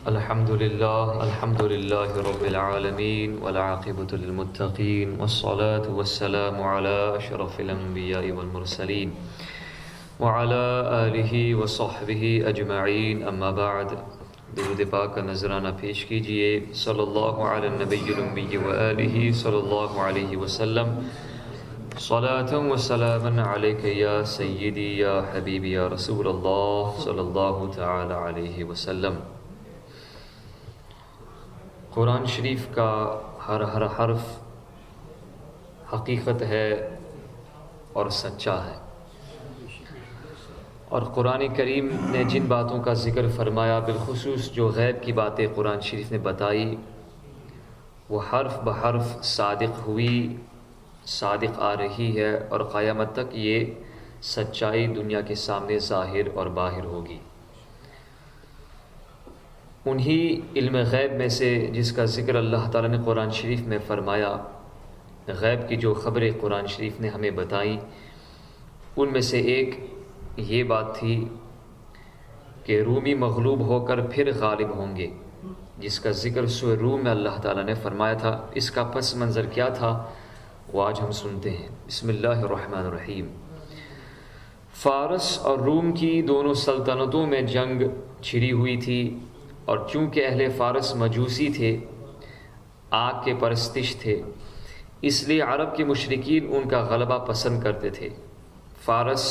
الحمد لله رب العالمين والعاقبة للمتقين والصلاة والسلام على أشرف الأنبياء والمرسلين وعلى آله وصحبه أجمعين اما بعد درود پاک کا نذرانہ پیش کیجئے صلی اللہ علی النبی الأمی وآلہ صلی اللہ علیہ وسلم صلاة و سلاما علیک یا سیدی یا حبیبی یا رسول اللہ صلی اللہ تعالی علیہ وسلم۔ قرآن شریف کا ہر حرف حقیقت ہے اور سچا ہے، اور قرآن کریم نے جن باتوں کا ذکر فرمایا، بالخصوص جو غیب کی باتیں قرآن شریف نے بتائی، وہ حرف بحرف صادق ہوئی، صادق آ رہی ہے، اور قیامت تک یہ سچائی دنیا کے سامنے ظاہر اور باہر ہوگی۔ انہی علم غیب میں سے جس کا ذکر اللہ تعالیٰ نے قرآن شریف میں فرمایا، غیب کی جو خبریں قرآن شریف نے ہمیں بتائیں، ان میں سے ایک یہ بات تھی کہ رومی مغلوب ہو کر پھر غالب ہوں گے، جس کا ذکر سورہ روم میں اللہ تعالیٰ نے فرمایا تھا۔ اس کا پس منظر کیا تھا وہ آج ہم سنتے ہیں۔ بسم اللہ الرحمن الرحیم۔ فارس اور روم کی دونوں سلطنتوں میں جنگ چھڑی ہوئی تھی، اور چونکہ اہل فارس مجوسی تھے، آگ کے پرستش تھے، اس لیے عرب کے مشرکین ان کا غلبہ پسند کرتے تھے۔ فارس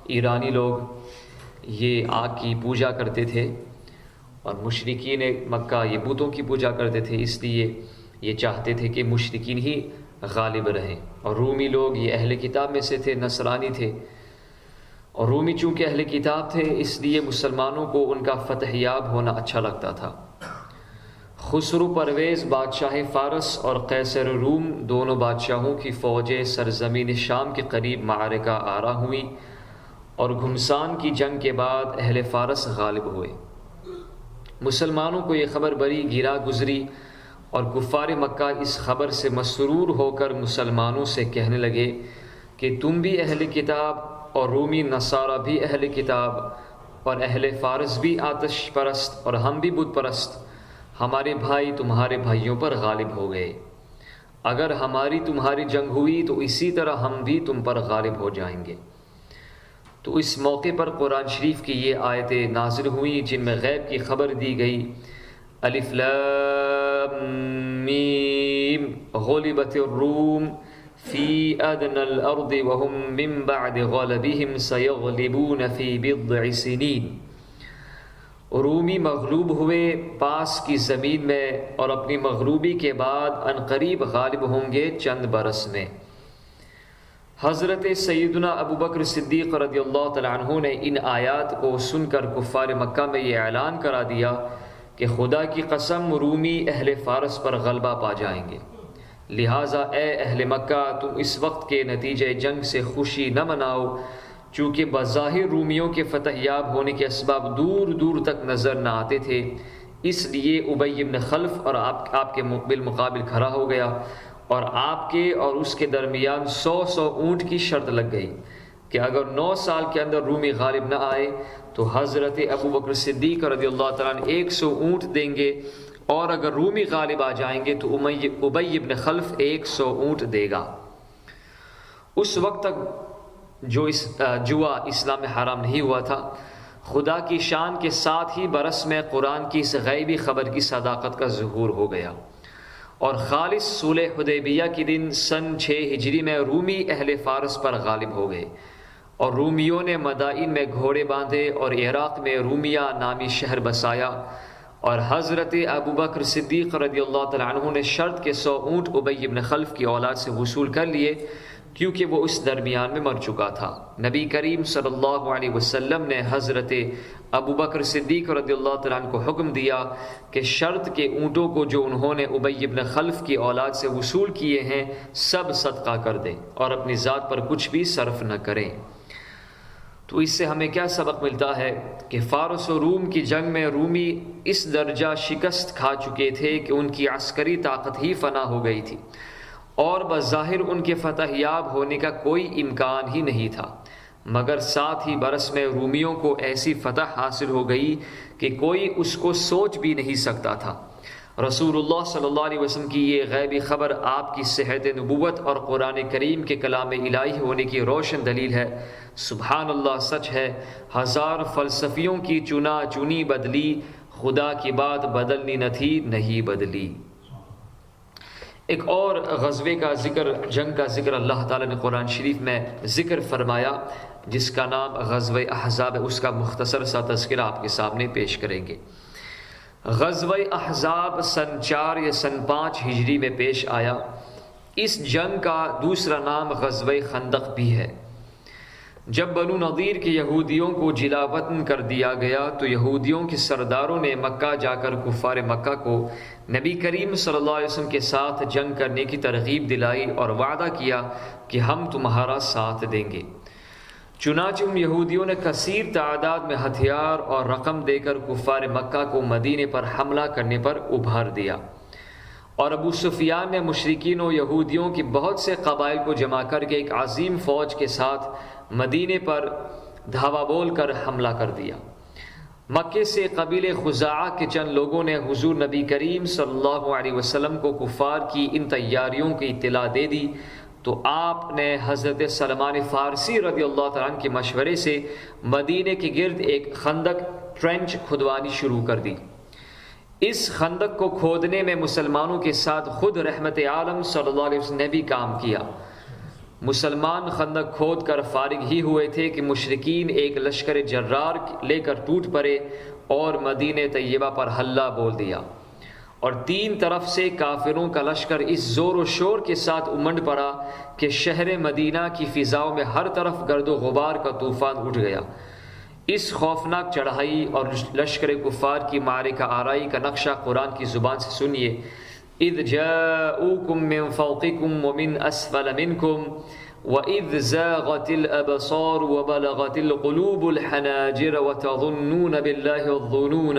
ایرانی لوگ یہ آگ کی پوجا کرتے تھے، اور مشرکین مکہ یہ بتوں کی پوجا کرتے تھے، اس لیے یہ چاہتے تھے کہ مشرکین ہی غالب رہیں۔ اور رومی لوگ یہ اہل کتاب میں سے تھے، نصرانی تھے، اور رومی چونکہ اہل کتاب تھے اس لیے مسلمانوں کو ان کا فتح یاب ہونا اچھا لگتا تھا۔ خسرو پرویز بادشاہ فارس اور قیصر روم دونوں بادشاہوں کی فوجیں سرزمین شام کے قریب معرکہ آرا ہوئیں، اور گھمسان کی جنگ کے بعد اہل فارس غالب ہوئے۔ مسلمانوں کو یہ خبر بڑی گرا گزری، اور کفار مکہ اس خبر سے مسرور ہو کر مسلمانوں سے کہنے لگے کہ تم بھی اہل کتاب، اور رومی نصارہ بھی اہل کتاب، اور اہل فارس بھی آتش پرست، اور ہم بھی بت پرست، ہمارے بھائی تمہارے بھائیوں پر غالب ہو گئے۔ اگر ہماری تمہاری جنگ ہوئی تو اسی طرح ہم بھی تم پر غالب ہو جائیں گے۔ تو اس موقع پر قرآن شریف کی یہ آیتیں نازل ہوئیں جن میں غیب کی خبر دی گئی۔ الف لام میم غلبت الروم فی ادنى الارض وهم من بعد غلبهم سيغلبون في بضع سنين۔ رومی مغلوب ہوئے پاس کی زمین میں، اور اپنی مغلوبی کے بعد عنقریب غالب ہوں گے چند برس میں۔ حضرت سیدنا ابو بکر صدیق رضی اللہ تعالیٰ عنہ نے ان آیات کو سن کر کفار مکہ میں یہ اعلان کرا دیا کہ خدا کی قسم رومی اہل فارس پر غلبہ پا جائیں گے، لہٰذا اے اہل مکہ تم اس وقت کے نتیجہ جنگ سے خوشی نہ مناؤ، چونکہ بظاہر رومیوں کے فتح یاب ہونے کے اسباب دور دور تک نظر نہ آتے تھے، اس لیے ابی بن خلف اور آپ کے بالمقابل کھڑا ہو گیا، اور آپ کے اور اس کے درمیان 100 اونٹ کی شرط لگ گئی کہ اگر 9 سال کے اندر رومی غالب نہ آئے تو حضرت ابو بکر صدیق رضی اللہ تعالیٰ عنہ 100 اونٹ دیں گے، اور اگر رومی غالب آ جائیں گے تو ابی بن خلف 100 اونٹ دے گا۔ اس وقت تک جوا اسلام میں حرام نہیں ہوا تھا۔ خدا کی شان کے ساتھ ہی برس میں قرآن کی اس غیبی خبر کی صداقت کا ظہور ہو گیا، اور خالص صلح حدیبیہ کے دن سن 6 ہجری میں رومی اہل فارس پر غالب ہو گئے، اور رومیوں نے مدائن میں گھوڑے باندھے اور عراق میں رومیہ نامی شہر بسایا، اور حضرت ابو بکر صدیق رضی اللہ تعالیٰ عنہ نے شرط کے 100 اونٹ ابی بن خلف کی اولاد سے وصول کر لیے، کیونکہ وہ اس درمیان میں مر چکا تھا۔ نبی کریم صلی اللہ علیہ وسلم نے حضرت ابو بکر صدیق رضی اللہ تعالیٰ عنہ کو حکم دیا کہ شرط کے اونٹوں کو جو انہوں نے ابی بن خلف کی اولاد سے وصول کیے ہیں سب صدقہ کر دیں، اور اپنی ذات پر کچھ بھی صرف نہ کریں۔ تو اس سے ہمیں کیا سبق ملتا ہے کہ فارس و روم کی جنگ میں رومی اس درجہ شکست کھا چکے تھے کہ ان کی عسکری طاقت ہی فنا ہو گئی تھی، اور بظاہر ان کے فتح یاب ہونے کا کوئی امکان ہی نہیں تھا۔ مگر 7 ہی برس میں رومیوں کو ایسی فتح حاصل ہو گئی کہ کوئی اس کو سوچ بھی نہیں سکتا تھا۔ رسول اللہ صلی اللہ علیہ وسلم کی یہ غیبی خبر آپ کی صحت نبوت اور قرآن کریم کے کلام الہی ہونے کی روشن دلیل ہے۔ سبحان اللہ، سچ ہے، 1000 فلسفیوں کی چنا چنی بدلی، خدا کی بات بدلنی نہ تھی، نہیں بدلی۔ ایک اور غزوے کا ذکر، جنگ کا ذکر اللہ تعالیٰ نے قرآن شریف میں ذکر فرمایا جس کا نام غزوہ احزاب ہے۔ اس کا مختصر سا تذکرہ آپ کے سامنے پیش کریں گے۔ غزوہ احزاب سن 4 یا سن 5 ہجری میں پیش آیا۔ اس جنگ کا دوسرا نام غزوہ خندق بھی ہے۔ جب بنو نضیر کے یہودیوں کو جلا وطن کر دیا گیا تو یہودیوں کے سرداروں نے مکہ جا کر کفار مکہ کو نبی کریم صلی اللہ علیہ وسلم کے ساتھ جنگ کرنے کی ترغیب دلائی اور وعدہ کیا کہ ہم تمہارا ساتھ دیں گے۔ چنانچہ ان یہودیوں نے کثیر تعداد میں ہتھیار اور رقم دے کر کفار مکہ کو مدینے پر حملہ کرنے پر ابھار دیا، اور ابو سفیان نے مشرکین و یہودیوں کی بہت سے قبائل کو جمع کر کے ایک عظیم فوج کے ساتھ مدینے پر دھاوا بول کر حملہ کر دیا۔ مکے سے قبیلے خزاعہ کے چند لوگوں نے حضور نبی کریم صلی اللہ علیہ وسلم کو کفار کی ان تیاریوں کی اطلاع دے دی تو آپ نے حضرت سلمان فارسی رضی اللہ تعالیٰ عنہ کے مشورے سے مدینے کے گرد ایک خندق ٹرنچ کھدوانی شروع کر دی۔ اس خندق کو کھودنے میں مسلمانوں کے ساتھ خود رحمت عالم صلی اللہ علیہ وسلم نے بھی کام کیا۔ مسلمان خندق کھود کر فارغ ہی ہوئے تھے کہ مشرکین ایک لشکر جرار لے کر ٹوٹ پڑے اور مدینہ طیبہ پر حلہ بول دیا، اور 3 طرف سے کافروں کا لشکر اس زور و شور کے ساتھ امنڈ پڑا کہ شہر مدینہ کی فضاؤں میں ہر طرف گرد و غبار کا طوفان اٹھ گیا۔ اس خوفناک چڑھائی اور لشکر کفار کی معرکہ آرائی کا نقشہ قرآن کی زبان سے سنیے۔ اذ جاءوکم من فوقکم ومن اسفل منکم وَإِذْ زَاغَتِ الْأَبْصَارُ وَبَلَغَتِ الْقُلُوبُ الْحَنَاجِرَ وَتَظُنُّونَ بِاللَّهِ الظُّنُونَ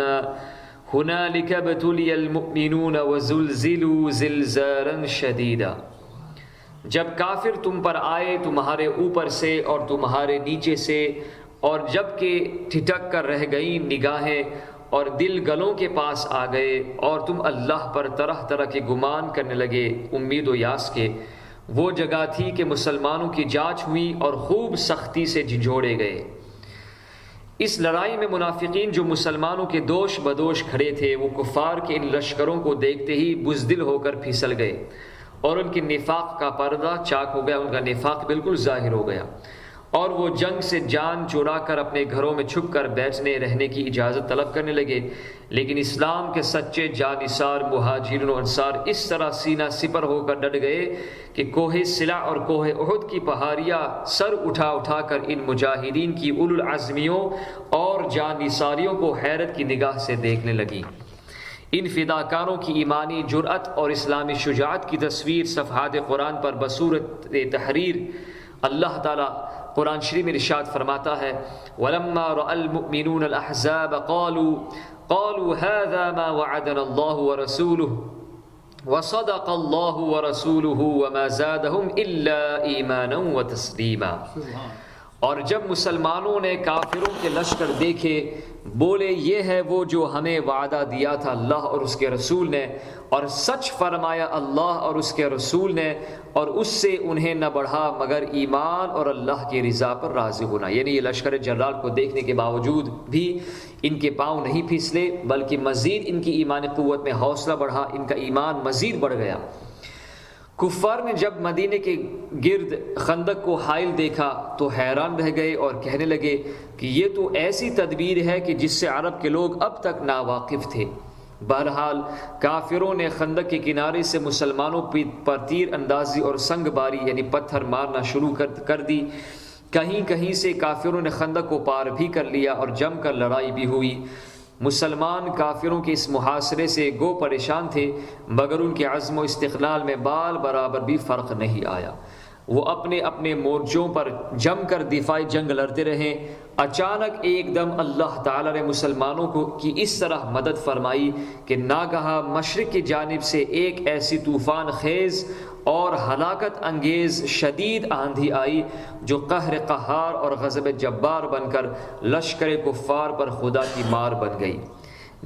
هُنَالِكَ ابْتُلِيَ الْمُؤْمِنُونَ وَزُلْزِلُوا زِلْزَالًا شَدِيدًا۔ جب کافر تم پر آئے تمہارے اوپر سے اور تمہارے نیچے سے، اور جب کہ ٹھٹک کر رہ گئیں نگاہیں اور دل گلوں کے پاس آ گئے، اور تم اللہ پر طرح طرح کے گمان کرنے لگے امید و یاس کے، وہ جگہ تھی کہ مسلمانوں کی جانچ ہوئی اور خوب سختی سے جھنجھوڑے گئے۔ اس لڑائی میں منافقین جو مسلمانوں کے دوش بدوش کھڑے تھے وہ کفار کے ان لشکروں کو دیکھتے ہی بزدل ہو کر پھسل گئے، اور ان کے نفاق کا پردہ چاک ہو گیا، ان کا نفاق بالکل ظاہر ہو گیا، اور وہ جنگ سے جان چرا کر اپنے گھروں میں چھپ کر بیٹھنے رہنے کی اجازت طلب کرنے لگے۔ لیکن اسلام کے سچے جانثار مہاجرین و انصار اس طرح سینہ سپر ہو کر ڈٹ گئے کہ کوہ سلا اور کوہ احد کی پہاڑیاں سر اٹھا اٹھا کر ان مجاہدین کی اولو العزمیوں اور جانثاریوں کو حیرت کی نگاہ سے دیکھنے لگیں۔ ان فداکاروں کی ایمانی جرأت اور اسلامی شجاعت کی تصویر صفحات قرآن پر بصورت تحریر اللہ تعالیٰ قرآن شریف میں ارشاد فرماتا ہے، وَلَمَّا رَأَى الْمُؤْمِنُونَ الْأَحْزَابَ قَالُوا هَذَا مَا وَعَدَنَا اللَّهُ وَرَسُولُهُ وَصَدَقَ اللَّهُ وَرَسُولُهُ وَمَا زَادَهُمْ إِلَّا إِيمَانًا وَتَسْلِيمًا۔ اور جب مسلمانوں نے کافروں کے لشکر دیکھے بولے یہ ہے وہ جو ہمیں وعدہ دیا تھا اللہ اور اس کے رسول نے، اور سچ فرمایا اللہ اور اس کے رسول نے، اور اس سے انہیں نہ بڑھا مگر ایمان اور اللہ کی رضا پر راضی ہونا۔ یعنی یہ لشکر جلال کو دیکھنے کے باوجود بھی ان کے پاؤں نہیں پھسلے، بلکہ مزید ان کی ایمانی قوت میں حوصلہ بڑھا، ان کا ایمان مزید بڑھ گیا۔ کفار نے جب مدینے کے گرد خندق کو حائل دیکھا تو حیران رہ گئے اور کہنے لگے کہ یہ تو ایسی تدبیر ہے کہ جس سے عرب کے لوگ اب تک ناواقف تھے۔ بہرحال کافروں نے خندق کے کنارے سے مسلمانوں پر تیر اندازی اور سنگ باری یعنی پتھر مارنا شروع کر دی۔ کہیں کہیں سے کافروں نے خندق کو پار بھی کر لیا اور جم کر لڑائی بھی ہوئی۔ مسلمان کافروں کے اس محاصرے سے گو پریشان تھے، مگر ان کے عزم و استقلال میں بال برابر بھی فرق نہیں آیا۔ وہ اپنے اپنے مورچوں پر جم کر دفاعی جنگ لڑتے رہے، اچانک ایک دم اللہ تعالیٰ نے مسلمانوں کی اس طرح مدد فرمائی کہ ناگہاں مشرق کی جانب سے ایک ایسی طوفان خیز اور ہلاکت انگیز شدید آندھی آئی جو قہر قہار اور غضب جبار بن کر لشکر کفار پر خدا کی مار بن گئی۔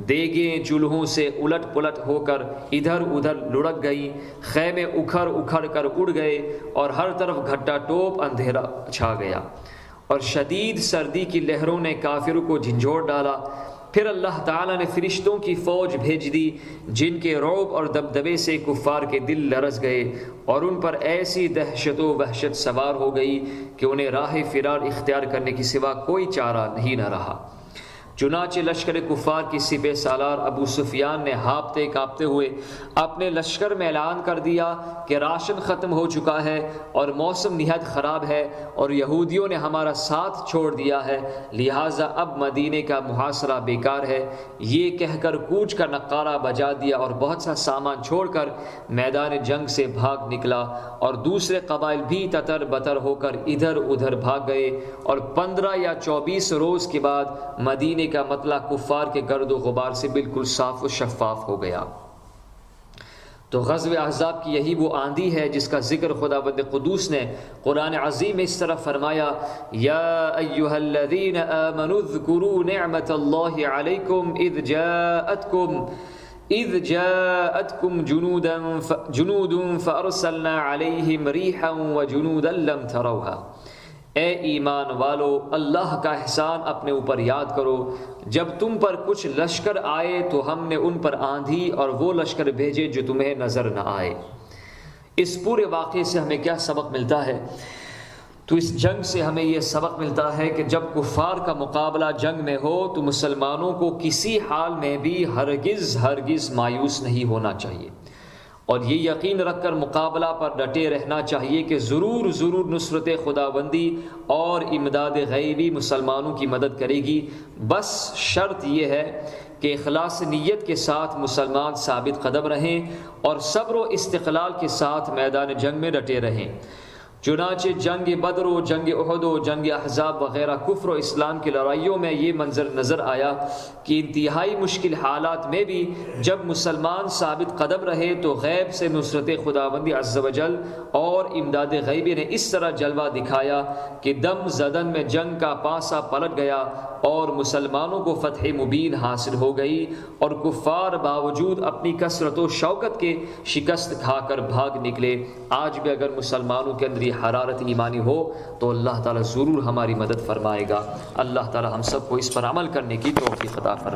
دیگیں چولہوں سے الٹ پلٹ ہو کر ادھر ادھر لڑک گئی، خیمے اکھڑ اکھڑ کر اڑ گئے اور ہر طرف گھٹا ٹوپ اندھیرا چھا گیا، اور شدید سردی کی لہروں نے کافروں کو جھنجھوڑ ڈالا۔ پھر اللہ تعالیٰ نے فرشتوں کی فوج بھیج دی جن کے رعب اور دبدبے سے کفار کے دل لرز گئے اور ان پر ایسی دہشت و وحشت سوار ہو گئی کہ انہیں راہ فرار اختیار کرنے کی سوا کوئی چارہ نہیں نہ رہا۔ چنانچہ لشکر کفار کی سپہ سالار ابو سفیان نے ہانپتے کانپتے ہوئے اپنے لشکر میں اعلان کر دیا کہ راشن ختم ہو چکا ہے اور موسم نہایت خراب ہے اور یہودیوں نے ہمارا ساتھ چھوڑ دیا ہے، لہٰذا اب مدینے کا محاصرہ بیکار ہے۔ یہ کہہ کر کوچ کا نقارہ بجا دیا اور بہت سا سامان چھوڑ کر میدان جنگ سے بھاگ نکلا، اور دوسرے قبائل بھی تتر بتر ہو کر ادھر ادھر بھاگ گئے، اور 15 یا 24 روز کے بعد مدینے کا مطلع کفار کے گرد و غبار سے بالکل صاف و شفاف ہو گیا۔ تو غزوہ احزاب کی یہی وہ آندھی ہے جس کا ذکر خداوند قدوس نے قرآن عظیم میں اس طرح فرمایا، یا ایھا الذین آمنوا اذکروا نعمت اللہ علیکم اذ جاءتکم جنود فارسلنا علیہم ریحا وجنودا لم تروها۔ اے ایمان والو، اللہ کا احسان اپنے اوپر یاد کرو، جب تم پر کچھ لشکر آئے تو ہم نے ان پر آندھی اور وہ لشکر بھیجے جو تمہیں نظر نہ آئے۔ اس پورے واقعے سے ہمیں کیا سبق ملتا ہے؟ تو اس جنگ سے ہمیں یہ سبق ملتا ہے کہ جب کفار کا مقابلہ جنگ میں ہو تو مسلمانوں کو کسی حال میں بھی ہرگز مایوس نہیں ہونا چاہیے، اور یہ یقین رکھ کر مقابلہ پر ڈٹے رہنا چاہیے کہ ضرور نصرت خداوندی اور امداد غیبی مسلمانوں کی مدد کرے گی۔ بس شرط یہ ہے کہ اخلاص نیت کے ساتھ مسلمان ثابت قدم رہیں اور صبر و استقلال کے ساتھ میدان جنگ میں ڈٹے رہیں۔ چنانچہ جنگ بدر و جنگ احد و جنگ احزاب وغیرہ کفر و اسلام کی لڑائیوں میں یہ منظر نظر آیا کہ انتہائی مشکل حالات میں بھی جب مسلمان ثابت قدم رہے تو غیب سے نصرت خداوندی عز و جل اور امداد غیبی نے اس طرح جلوہ دکھایا کہ دم زدن میں جنگ کا پانسا پلٹ گیا اور مسلمانوں کو فتح مبین حاصل ہو گئی، اور کفار باوجود اپنی کثرت و شوکت کے شکست کھا کر بھاگ نکلے۔ آج بھی اگر مسلمانوں کے اندر حرارت ایمانی ہو تو اللہ تعالیٰ ضرور ہماری مدد فرمائے گا۔ اللہ تعالیٰ ہم سب کو اس پر عمل کرنے کی توفیق عطا فرمائے۔